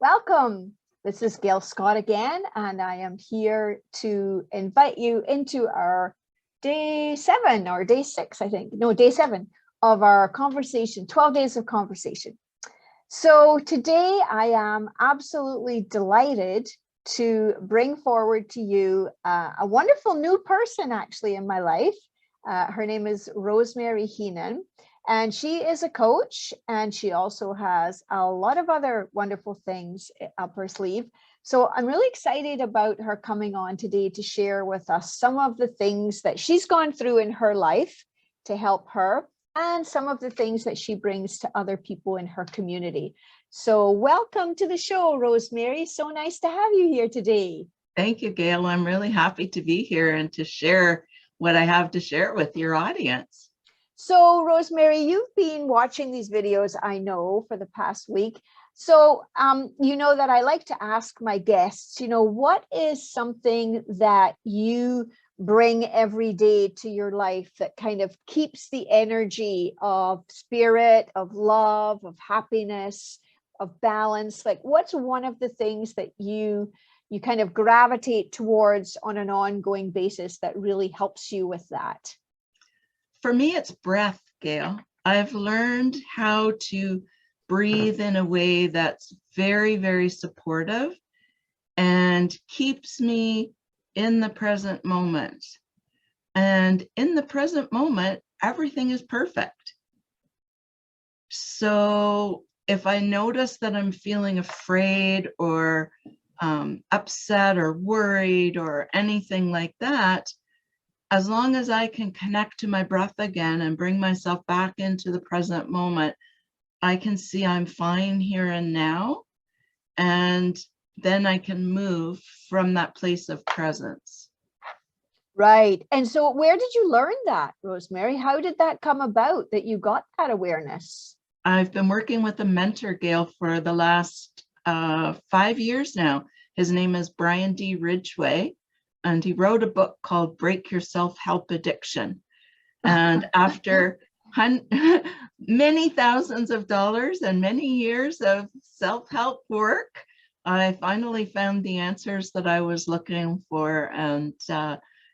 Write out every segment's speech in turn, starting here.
Welcome. This is Gail Scott again, and I am here to invite you into our day 7 or day 6, I think. No, day 7 of our conversation, 12 days of conversation. So today I am absolutely delighted to bring forward to you a wonderful new person actually in my life. Her name is Rosemary Heenan. And she is a coach, and she also has a lot of other wonderful things up her sleeve. So I'm really excited about her coming on today to share with us some of the things that she's gone through in her life to help her, and some of the things that she brings to other people in her community. So welcome to the show, Rosemary. So nice to have you here today. Thank you, Gail. I'm really happy to be here and to share what I have to share with your audience. So, Rosemary, you've been watching these videos, I know, for the past week. So, you know that I like to ask my guests, what is something that you bring every day to your life that kind of keeps the energy of spirit, of love, of happiness, of balance? Like, what's one of the things that you kind of gravitate towards on an ongoing basis that really helps you with that? For me, it's breath, Gail. I've learned how to breathe in a way that's very, very supportive and keeps me in the present moment. And in the present moment, everything is perfect. So if I notice that I'm feeling afraid or upset or worried or anything like that, as long as I can connect to my breath again and bring myself back into the present moment, I can see I'm fine here and now. And then I can move from that place of presence. Right. And so where did you learn that, Rosemary? How did that come about that you got that awareness? I've been working with a mentor, Gail, for the last 5 years now. His name is Brian D. Ridgway. And he wrote a book called Break Your Self-Help Addiction. And after many thousands of dollars and many years of self-help work, I finally found the answers that I was looking for. And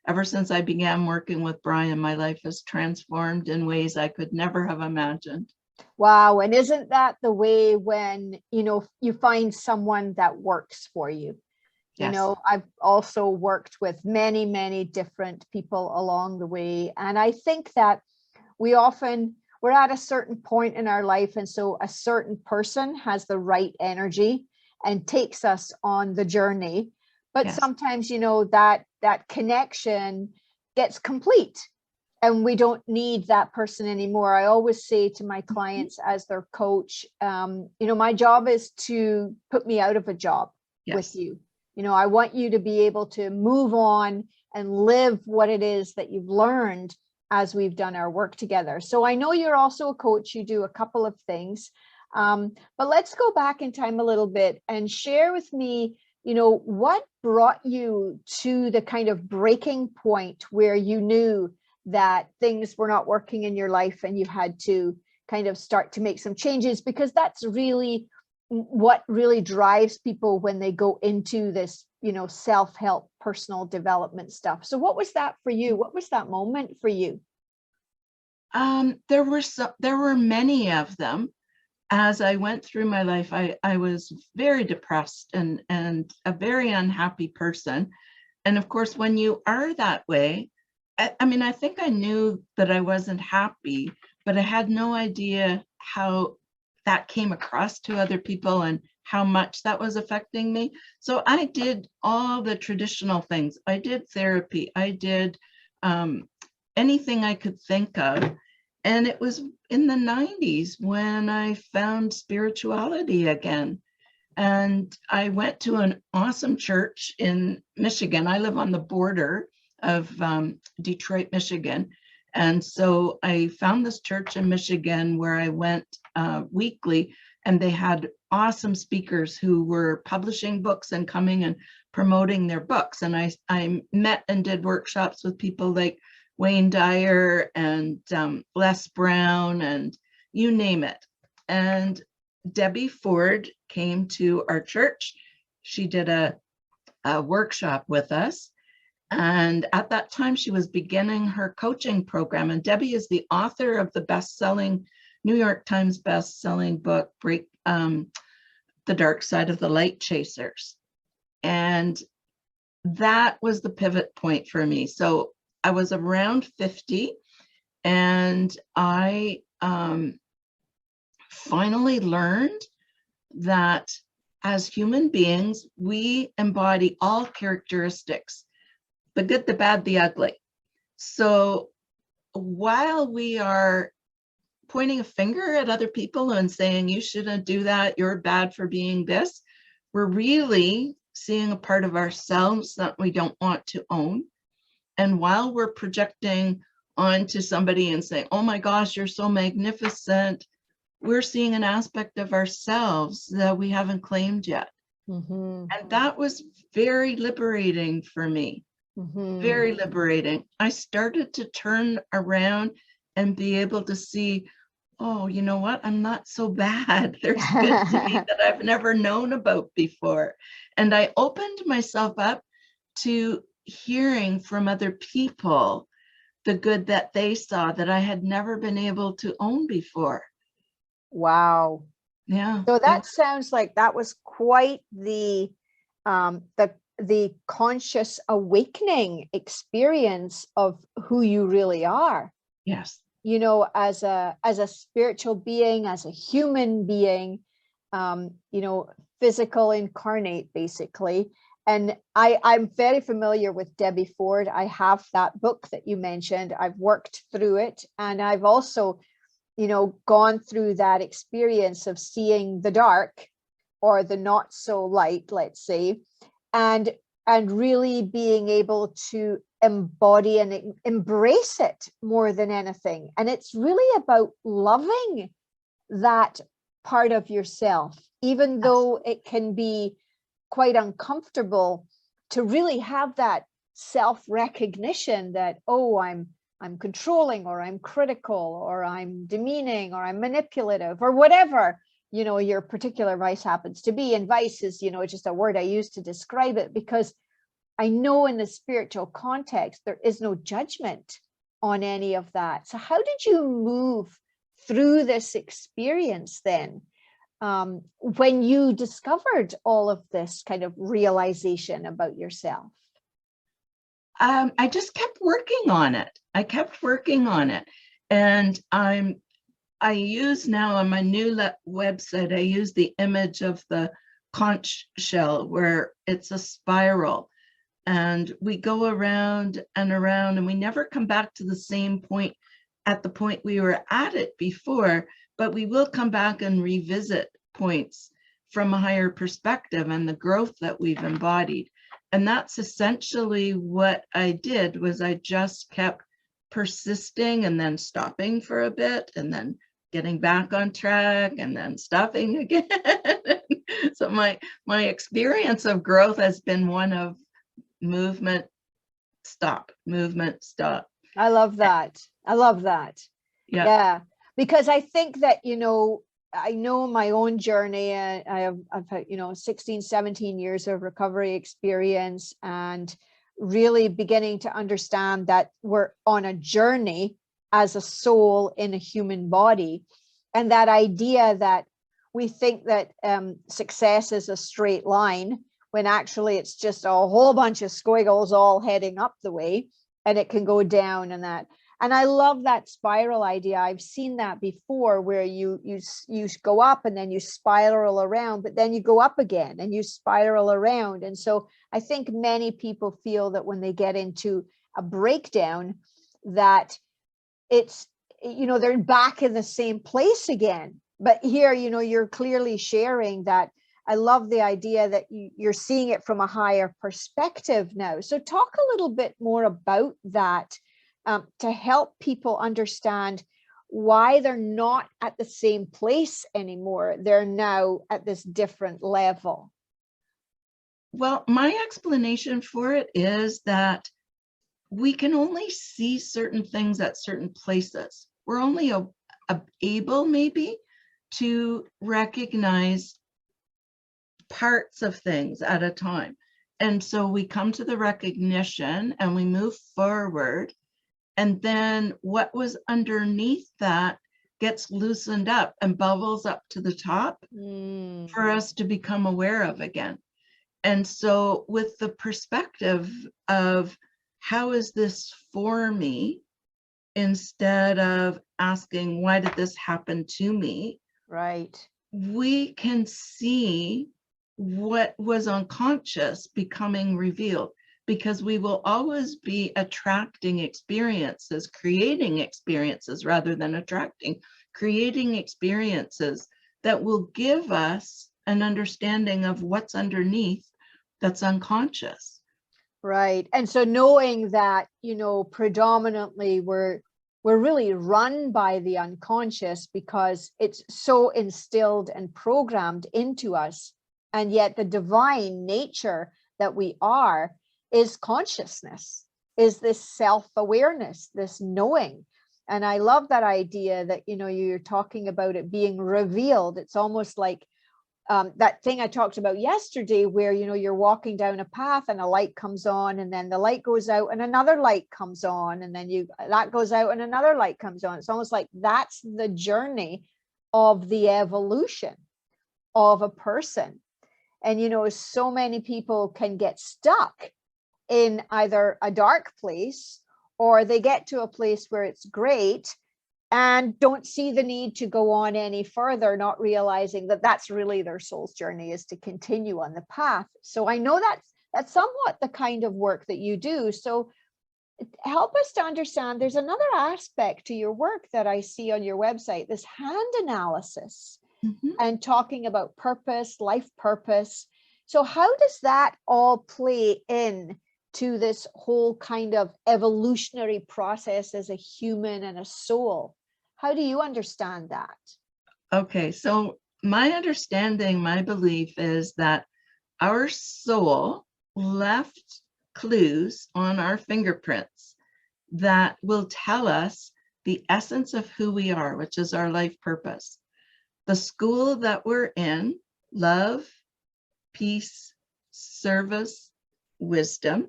ever since I began working with Brian, my life has transformed in ways I could never have imagined. Wow. And isn't that the way when, you find someone that works for you? Yes. I've also worked with many, many different people along the way. And I think that we're at a certain point in our life. And so a certain person has the right energy and takes us on the journey. But Yes. Sometimes, that connection gets complete and we don't need that person anymore. I always say to my clients as their coach, my job is to put me out of a job. Yes. With you. I want you to be able to move on and live what it is that you've learned as we've done our work together. So I know you're also a coach. You do a couple of things, but let's go back in time a little bit and share with me, what brought you to the kind of breaking point where you knew that things were not working in your life and you had to kind of start to make some changes, because that's really what really drives people when they go into this, self-help, personal development stuff. So what was that for you? What was that moment for you? There were many of them. As I went through my life, I was very depressed and a very unhappy person. And of course, when you are that way, I think I knew that I wasn't happy, but I had no idea how that came across to other people and how much that was affecting me. So I did all the traditional things. I did therapy. I did anything I could think of. And it was in the 90s when I found spirituality again. And I went to an awesome church in Michigan. I live on the border of Detroit, Michigan. And so I found this church in Michigan where I went weekly, and they had awesome speakers who were publishing books and coming and promoting their books. And I met and did workshops with people like Wayne Dyer and Les Brown and you name it. And Debbie Ford came to our church. She did a workshop with us. And at that time, she was beginning her coaching program. And Debbie is the author of the best-selling, New York Times best-selling book, The Dark Side of the Light Chasers. And that was the pivot point for me. So I was around 50, and I finally learned that as human beings, we embody all characteristics, the good, the bad, the ugly. So while we are pointing a finger at other people and saying, you shouldn't do that, you're bad for being this, we're really seeing a part of ourselves that we don't want to own. And while we're projecting onto somebody and saying, oh my gosh, you're so magnificent, we're seeing an aspect of ourselves that we haven't claimed yet. Mm-hmm. And that was very liberating for me. Mm-hmm. Very liberating. I started to turn around and be able to see, oh, you know what? I'm not so bad. There's good to me that I've never known about before. And I opened myself up to hearing from other people the good that they saw that I had never been able to own before. Wow. Yeah. So that sounds like that was quite the conscious awakening experience of who you really are. Yes. You know, as a spiritual being, as a human being, you know, physical incarnate, basically. And I'm very familiar with Debbie Ford. I have that book that you mentioned. I've worked through it, and I've also, you know, gone through that experience of seeing the dark or the not so light, let's say, and really being able to embody and embrace it more than anything. And it's really about loving that part of yourself, even though it can be quite uncomfortable to really have that self-recognition that, oh, I'm controlling, or I'm critical, or I'm demeaning, or I'm manipulative, or whatever, you know, your particular vice happens to be. And vice is, you know, just a word I use to describe it, because I know in the spiritual context, there is no judgment on any of that. So how did you move through this experience then, when you discovered all of this kind of realization about yourself? I just kept working on it. I kept working on it. And I use now on my new website, I use the image of the conch shell where it's a spiral. And we go around and around, and we never come back to the same point at the point we were at it before, but we will come back and revisit points from a higher perspective and the growth that we've embodied. And that's essentially what I did, was I just kept persisting and then stopping for a bit and then getting back on track and then stopping again. So my experience of growth has been one of movement, stop, movement, stop. I love that. I love that. Yeah. Because I think that, you know, I know my own journey. I've had, you know, 16, 17 years of recovery experience, and really beginning to understand that we're on a journey as a soul in a human body. And that idea that we think that success is a straight line, when actually it's just a whole bunch of squiggles all heading up the way, and it can go down and that. And I love that spiral idea. I've seen that before, where you go up and then you spiral around, but then you go up again and you spiral around. And so I think many people feel that when they get into a breakdown, that it's, you know, they're back in the same place again. But here, you know, you're clearly sharing that. I love the idea that you're seeing it from a higher perspective now. So talk a little bit more about that, to help people understand why they're not at the same place anymore. They're now at this different level. Well, my explanation for it is that we can only see certain things at certain places. We're only able maybe to recognize parts of things at a time. And so we come to the recognition and we move forward. And then what was underneath that gets loosened up and bubbles up to the top for us to become aware of again. And so with the perspective of how is this for me, instead of asking, why did this happen to me? Right. We can see what was unconscious becoming revealed, because we will always be attracting experiences, creating experiences rather than attracting, creating experiences that will give us an understanding of what's underneath that's unconscious. Right. And so knowing that, predominantly we're really run by the unconscious because it's so instilled and programmed into us. And yet the divine nature that we are is consciousness, is this self-awareness, this knowing. And I love that idea that, you're talking about it being revealed. It's almost like that thing I talked about yesterday where, you're walking down a path and a light comes on, and then the light goes out and another light comes on, and then that goes out and another light comes on. It's almost like that's the journey of the evolution of a person. And, so many people can get stuck in either a dark place, or they get to a place where it's great and don't see the need to go on any further, not realizing that that's really their soul's journey, is to continue on the path. So I know that's somewhat the kind of work that you do. So help us to understand, there's another aspect to your work that I see on your website, this hand analysis and talking about purpose, life purpose. So how does that all play in to this whole kind of evolutionary process as a human and a soul? How do you understand that? Okay, so my understanding, my belief is that our soul left clues on our fingerprints that will tell us the essence of who we are, which is our life purpose. The school that we're in, love, peace, service, wisdom,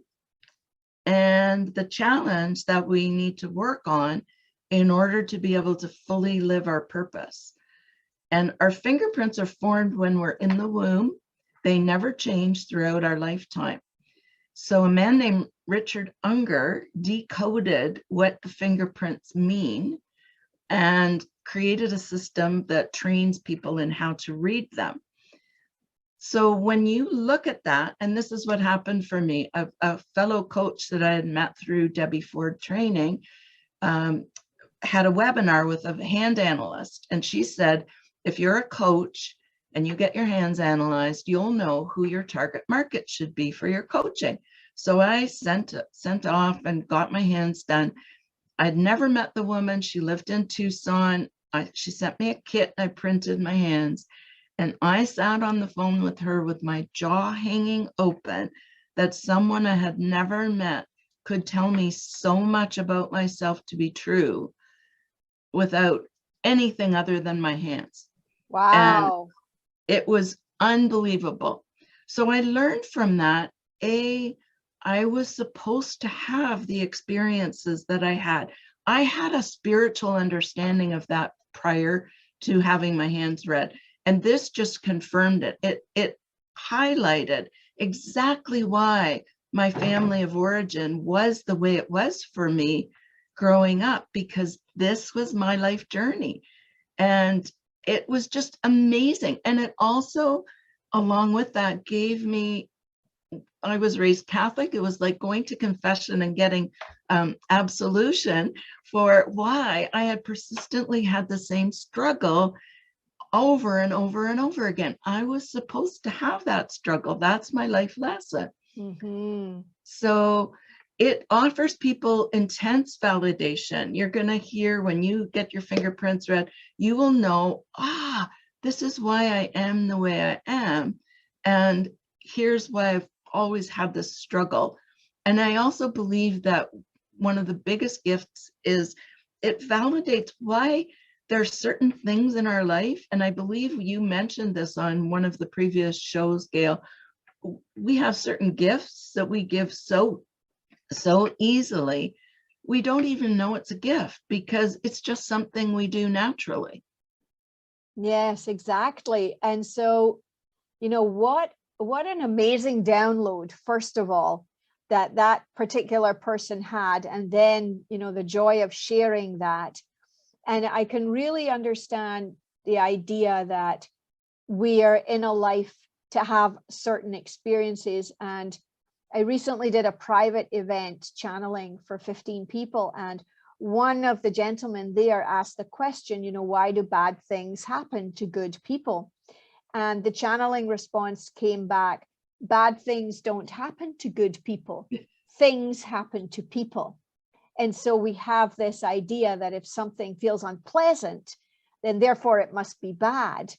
and the challenge that we need to work on in order to be able to fully live our purpose. And our fingerprints are formed when we're in the womb. They never change throughout our lifetime. So a man named Richard Unger decoded what the fingerprints mean and created a system that trains people in how to read them. So when you look at that, and this is what happened for me, a fellow coach that I had met through Debbie Ford training had a webinar with a hand analyst, and she said, if you're a coach and you get your hands analyzed, you'll know who your target market should be for your coaching. So I sent off and got my hands done. I'd never met the woman. She lived in Tucson. She sent me a kit. I printed my hands, and I sat on the phone with her with my jaw hanging open that someone I had never met could tell me so much about myself to be true without anything other than my hands. Wow. And it was unbelievable. So I learned from that, I was supposed to have the experiences that I had. I had a spiritual understanding of that prior to having my hands read. And this just confirmed it. It highlighted exactly why my family of origin was the way it was for me growing up, because this was my life journey. And it was just amazing. And it also, along with that, gave me, I was raised Catholic. It was like going to confession and getting absolution for why I had persistently had the same struggle over and over and over again. I was supposed to have that struggle. That's my life lesson. So it offers people intense validation. You're going to hear when you get your fingerprints read, you will know, this is why I am the way I am. And here's why I've always had this struggle. And I also believe that one of the biggest gifts is it validates why there's certain things in our life, and I believe you mentioned this on one of the previous shows, Gail. We have certain gifts that we give so easily, we don't even know it's a gift because it's just something we do naturally. Yes, exactly. And so, what an amazing download, first of all, that particular person had, and then, the joy of sharing that. And I can really understand the idea that we are in a life to have certain experiences. And I recently did a private event channeling for 15 people. And one of the gentlemen there asked the question, why do bad things happen to good people? And the channeling response came back, bad things don't happen to good people. Things happen to people. And so we have this idea that if something feels unpleasant, then therefore it must be bad,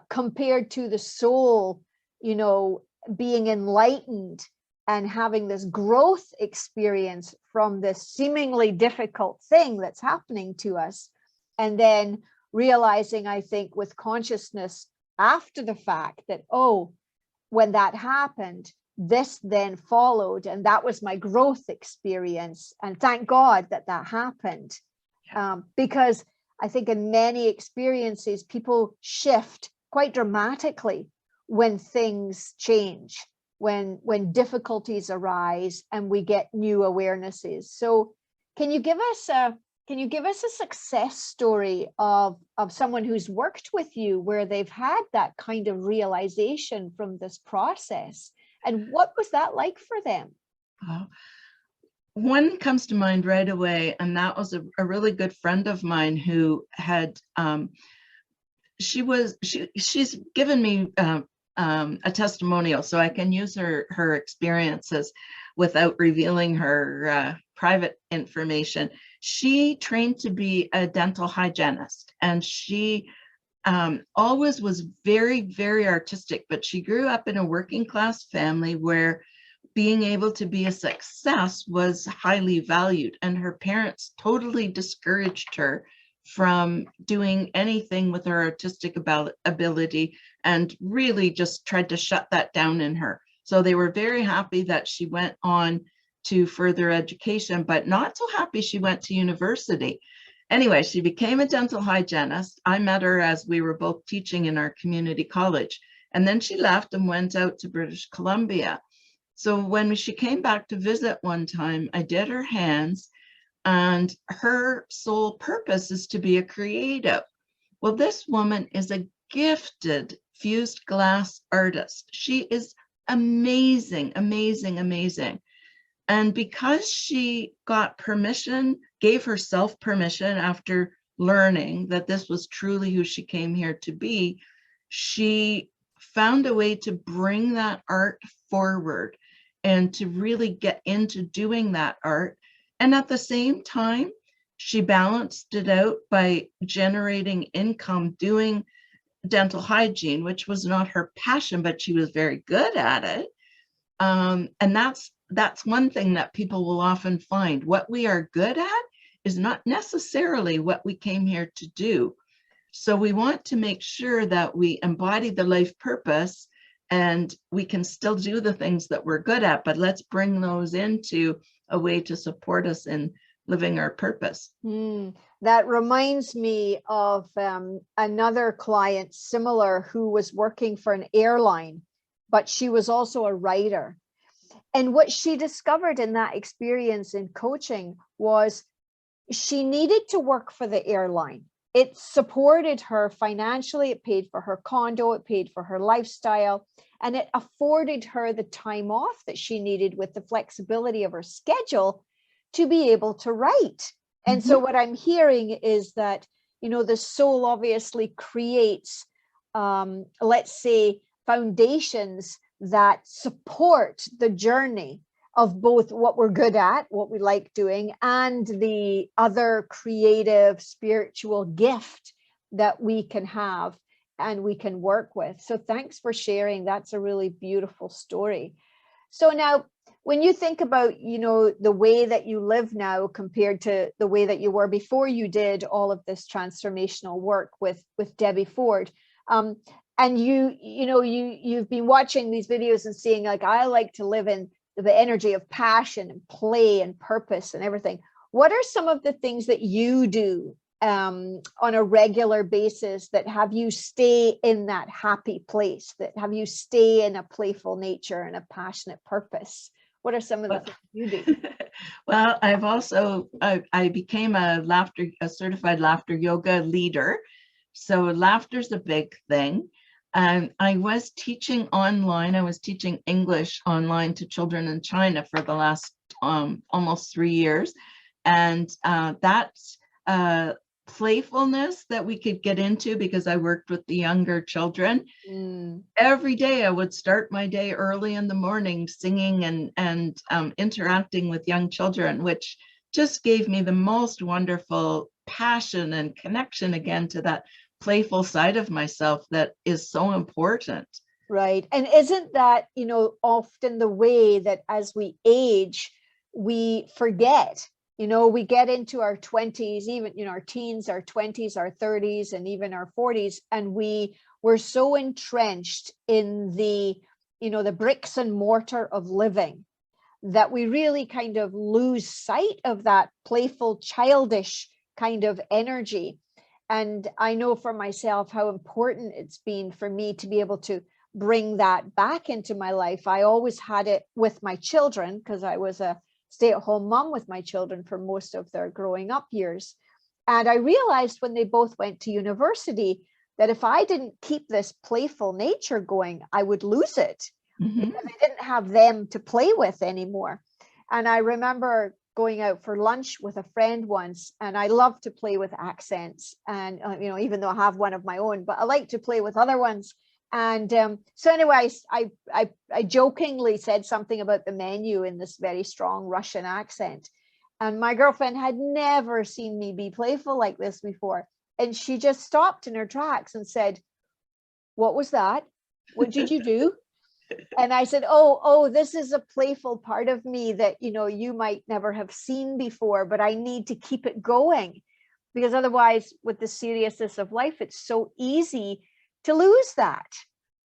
compared to the soul, being enlightened and having this growth experience from this seemingly difficult thing that's happening to us. And then realizing, I think, with consciousness after the fact that, oh, when that happened, this then followed, and that was my growth experience. And thank God that happened. Because I think in many experiences, people shift quite dramatically when things change, when difficulties arise and we get new awarenesses. So can you give us a success story of someone who's worked with you where they've had that kind of realization from this process? And what was that like for them? One comes to mind right away, and that was a really good friend of mine who had, she's given me a testimonial, so I can use her experiences without revealing her private information. She trained to be a dental hygienist, and she always was very, very artistic, but she grew up in a working class family where being able to be a success was highly valued, and her parents totally discouraged her from doing anything with her artistic ability and really just tried to shut that down in her. So they were very happy that she went on to further education, but not so happy she went to university. Anyway, she became a dental hygienist. I met her as we were both teaching in our community college. And then she left and went out to British Columbia. So when she came back to visit one time, I did her hands, and her sole purpose is to be a creative. Well, this woman is a gifted fused glass artist. She is amazing, amazing, amazing. And because she got permission, gave herself permission after learning that this was truly who she came here to be, she found a way to bring that art forward and to really get into doing that art. And at the same time, she balanced it out by generating income doing dental hygiene, which was not her passion, but she was very good at it. And that's one thing that people will often find. What we are good at is not necessarily what we came here to do. So we want to make sure that we embody the life purpose, and we can still do the things that we're good at, but let's bring those into a way to support us in living our purpose. That reminds me of another client similar who was working for an airline, but she was also a writer. And what she discovered in that experience in coaching was she needed to work for the airline. It supported her financially, it paid for her condo, it paid for her lifestyle, and it afforded her the time off that she needed with the flexibility of her schedule to be able to write. And so what I'm hearing is that, the soul obviously creates, let's say, foundations that support the journey of both what we're good at, what we like doing, and the other creative spiritual gift that we can have and we can work with. So thanks for sharing. That's a really beautiful story. So now, when you think about, you know, the way that you live now compared to the way that you were before you did all of this transformational work with Debbie Ford, and you've been watching these videos and seeing, like, I like to live in the energy of passion and play and purpose and everything. What are some of the things that you do on a regular basis that have you stay in that happy place, that have you stay in a playful nature and a passionate purpose? What are some of the things you do? Well, I've also, I became a certified laughter yoga leader. So laughter's a big thing. I was teaching online. I was teaching English online to children in China for the last almost 3 years. And that's playfulness that we could get into because I worked with the younger children. Every day I would start my day early in the morning singing and interacting with young children, which just gave me the most wonderful passion and connection again to that playful side of myself that is so important. Right. And isn't that, you know, often the way that as we age, we forget, you know, we get into our 20s, even, you know, our teens, our 20s, our 30s, and even our 40s, and we're so entrenched in the, you know, the bricks and mortar of living that we really kind of lose sight of that playful, childish kind of energy. And I know for myself how important it's been for me to be able to bring that back into my life. I always had it with my children because I was a stay-at-home mom with my children for most of their growing up years. And I realized when they both went to university that if I didn't keep this playful nature going, I would lose it because I didn't have them to play with anymore. And I remember going out for lunch with a friend once, and I love to play with accents, and you know, even though I have one of my own, but I like to play with other ones. And so anyway, I jokingly said something about the menu in this very strong Russian accent, and my girlfriend had never seen me be playful like this before, and she just stopped in her tracks and said, "What was that? What did you do?" And I said, oh, this is a playful part of me that, you know, you might never have seen before, but I need to keep it going, because otherwise with the seriousness of life, it's so easy to lose that,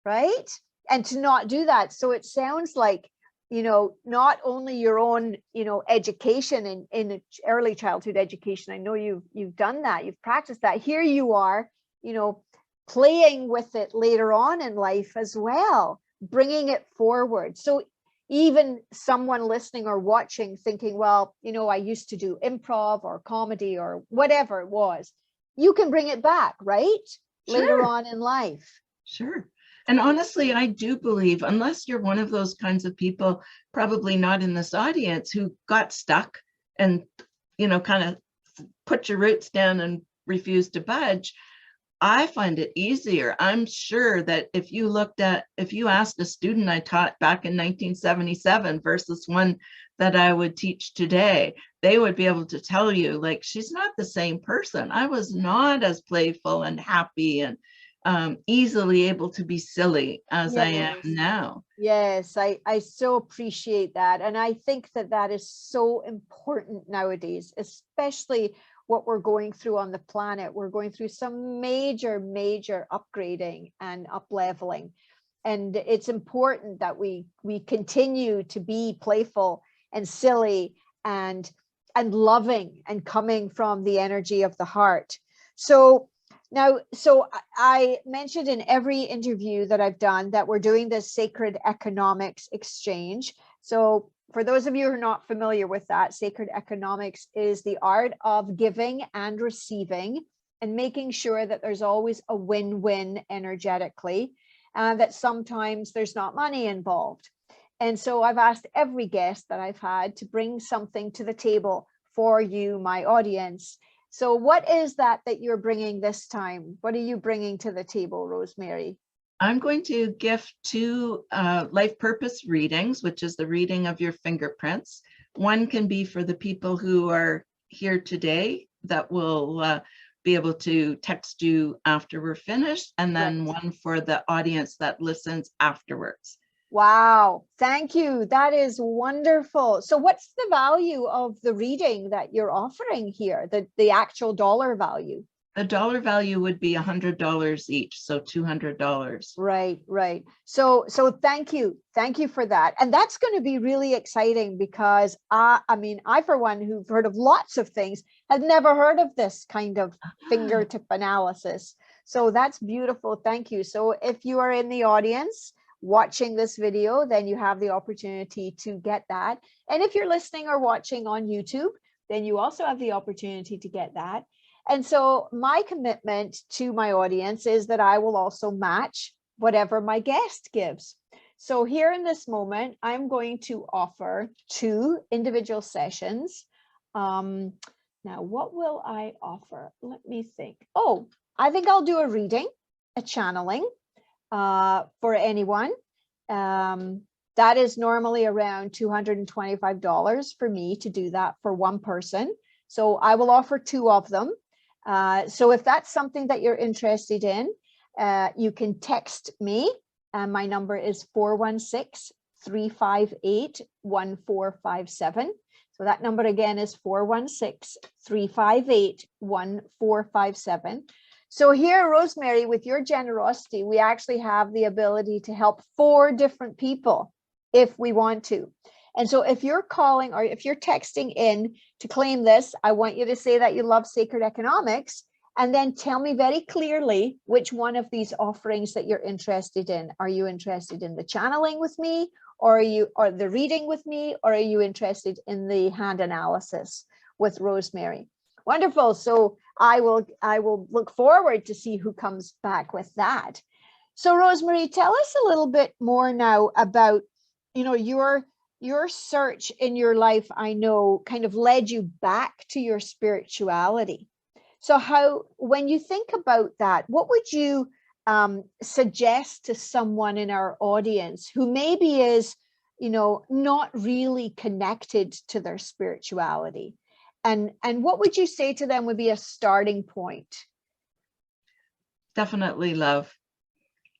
right? And to not do that. So it sounds like, you know, not only your own, you know, education in early childhood education. I know you've done that, you've practiced that. Here you are, you know, playing with it later on in life as well, bringing it forward. So even someone listening or watching thinking, well, you know, I used to do improv or comedy or whatever it was, you can bring it back, right? Sure. Later on in life. Sure. And honestly, I do believe, unless you're one of those kinds of people, probably not in this audience, who got stuck and, you know, kind of put your roots down and refused to budge, I find it easier. I'm sure that if you asked a student I taught back in 1977 versus one that I would teach today, they would be able to tell you, like, she's not the same person. I was not as playful and happy and easily able to be silly as I am now. Yes, I so appreciate that. And I think that is so important nowadays, especially what we're going through on the planet. We're going through some major upgrading and up-leveling. And it's important that we continue to be playful and silly and loving and coming from the energy of the heart. So now, so I mentioned in every interview that I've done that we're doing this sacred economics exchange. So for those of you who are not familiar with that, sacred economics is the art of giving and receiving and making sure that there's always a win-win energetically, and that sometimes there's not money involved. And so I've asked every guest that I've had to bring something to the table for you, my audience. So what is that you're bringing this time? What are you bringing to the table, Rosemary? I'm going to gift 2 life purpose readings, which is the reading of your fingerprints. One can be for the people who are here today that will be able to text you after we're finished, and then one for the audience that listens afterwards. Wow. Thank you. That is wonderful. So what's the value of the reading that you're offering here? The actual dollar value? The dollar value would be $100 each, so $200. Right. So thank you for that. And that's going to be really exciting because I mean, I for one, who've heard of lots of things, had never heard of this kind of fingertip analysis. So that's beautiful. Thank you. So if you are in the audience watching this video, then you have the opportunity to get that. And if you're listening or watching on YouTube, then you also have the opportunity to get that. And so my commitment to my audience is that I will also match whatever my guest gives. So here in this moment, I'm going to offer 2 individual sessions. Now, what will I offer? Let me think. Oh, I think I'll do a reading, a channeling for anyone. That is normally around $225 for me to do that for one person. So I will offer 2 of them. So if that's something that you're interested in, you can text me. My number is 416-358-1457. So that number again is 416-358-1457. So here, Rosemary, with your generosity, we actually have the ability to help 4 different people if we want to. And so if you're calling or if you're texting in to claim this, I want you to say that you love Sacred Economics and then tell me very clearly which one of these offerings that you're interested in. Are you interested in the channeling with me, or the reading with me, or are you interested in the hand analysis with Rosemary? Wonderful. So I will look forward to see who comes back with that. So Rosemary, tell us a little bit more now about, your search in your life, I know, kind of led you back to your spirituality. So when you think about that, what would you suggest to someone in our audience who maybe is, not really connected to their spirituality? And what would you say to them would be a starting point? Definitely love.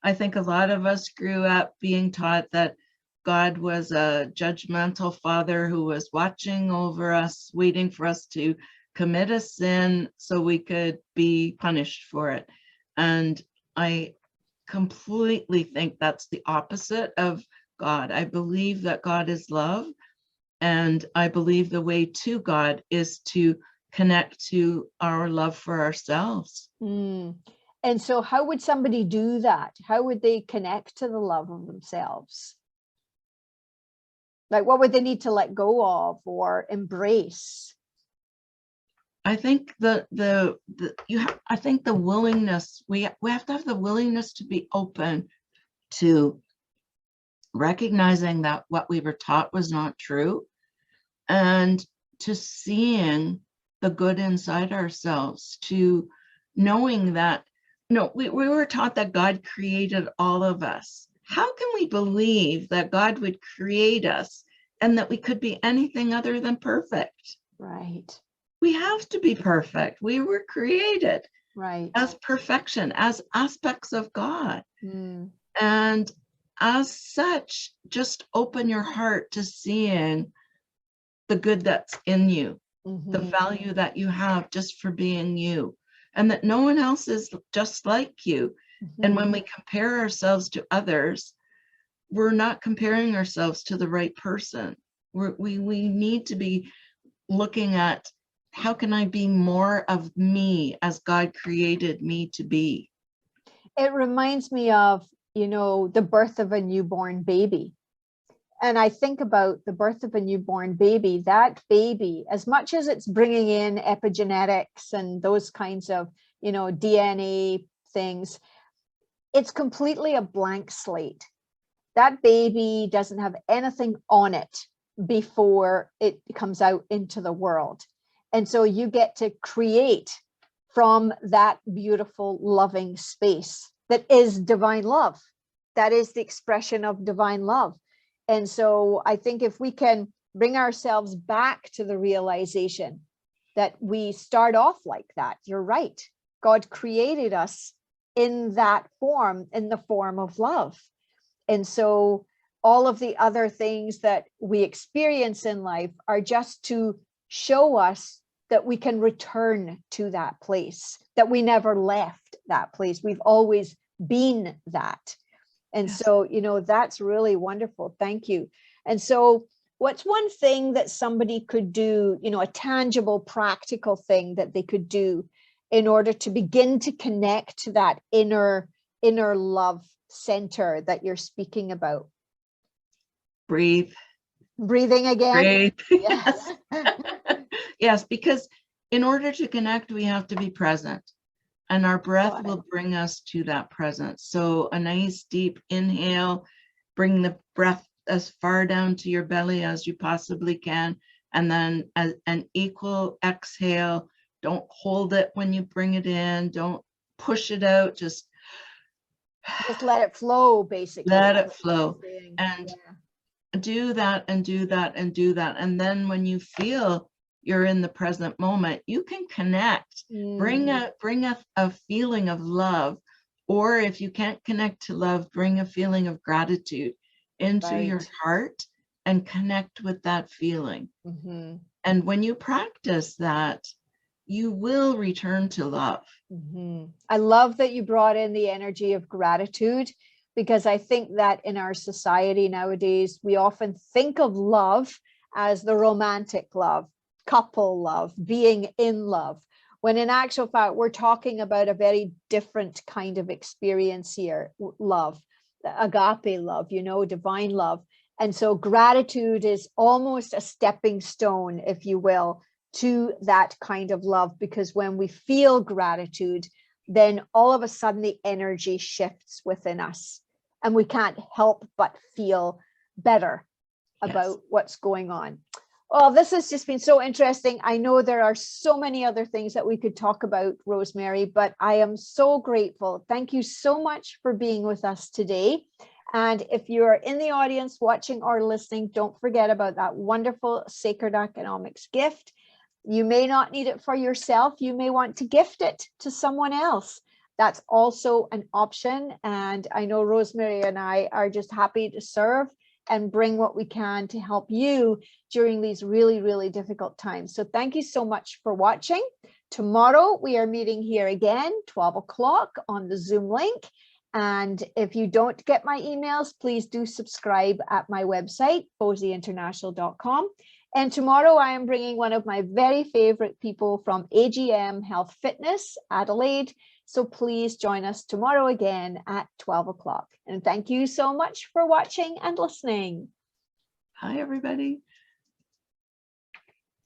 I think a lot of us grew up being taught that God was a judgmental father who was watching over us, waiting for us to commit a sin so we could be punished for it. And I completely think that's the opposite of God. I believe that God is love. And I believe the way to God is to connect to our love for ourselves. And so how would somebody do that? How would they connect to the love of themselves? Like, what would they need to let go of or embrace? I think I think the willingness, we have to have the willingness to be open to recognizing that what we were taught was not true, and to seeing the good inside ourselves, to knowing that, we were taught that God created all of us. How can we believe that God would create us and that we could be anything other than perfect? Right. We have to be perfect. We were created as perfection, as aspects of God. And as such, just open your heart to seeing the good that's in you, the value that you have just for being you, and that no one else is just like you. And when we compare ourselves to others, we're not comparing ourselves to the right person. We need to be looking at, how can I be more of me as God created me to be? It reminds me of, the birth of a newborn baby. And I think about the birth of a newborn baby, that baby, as much as it's bringing in epigenetics and those kinds of, DNA things, it's completely a blank slate. That baby doesn't have anything on it before it comes out into the world. And so you get to create from that beautiful, loving space that is divine love. That is the expression of divine love. And so I think if we can bring ourselves back to the realization that we start off like that, you're right. God created us in that form, in the form of love. And so all of the other things that we experience in life are just to show us that we can return to that place, that we never left that place. We've always been that. And Yes. so, you know, that's really wonderful. Thank you. And so what's one thing that somebody could do, you know, a tangible, practical thing that they could do in order to begin to connect to that inner love center that you're speaking about? Breathe. Breathing again? Breathe. Yes. Yes, because in order to connect, we have to be present. And our breath Got it. will bring us to that presence. So a nice deep inhale, bring the breath as far down to your belly as you possibly can. And then an equal exhale. Don't hold it when you bring it in. Don't push it out. Just let it flow, basically. let That's it flow. what you're saying. And Yeah. do that and do that and do that. And then when you feel you're in the present moment, you can connect. Bring a feeling of love, or if you can't connect to love, bring a feeling of gratitude into your Right. heart and connect with that feeling. Mhm. And when you practice that, you will return to love. Mhm. I love that you brought in the energy of gratitude, because I think that in our society nowadays, we often think of love as the romantic love, couple love, being in love, when in actual fact, we're talking about a very different kind of experience here, love, agape love, you know, divine love. And so gratitude is almost a stepping stone, if you will, to that kind of love, because when we feel gratitude, then all of a sudden the energy shifts within us and we can't help but feel better about what's going on. Oh, this has just been so interesting. I know there are so many other things that we could talk about, Rosemary, but I am so grateful. Thank you so much for being with us today. And if you're in the audience watching or listening, don't forget about that wonderful Sacred Economics gift. You may not need it for yourself. You may want to gift it to someone else. That's also an option. And I know Rosemary and I are just happy to serve and bring what we can to help you during these really, really difficult times. So thank you so much for watching. Tomorrow we are meeting here again, 12 o'clock on the Zoom link. And if you don't get my emails, please do subscribe at my website, poseyinternational.com. And tomorrow I am bringing one of my very favorite people from AGM Health Fitness, Adelaide. So please join us tomorrow again at 12 o'clock. And thank you so much for watching and listening. Hi, everybody.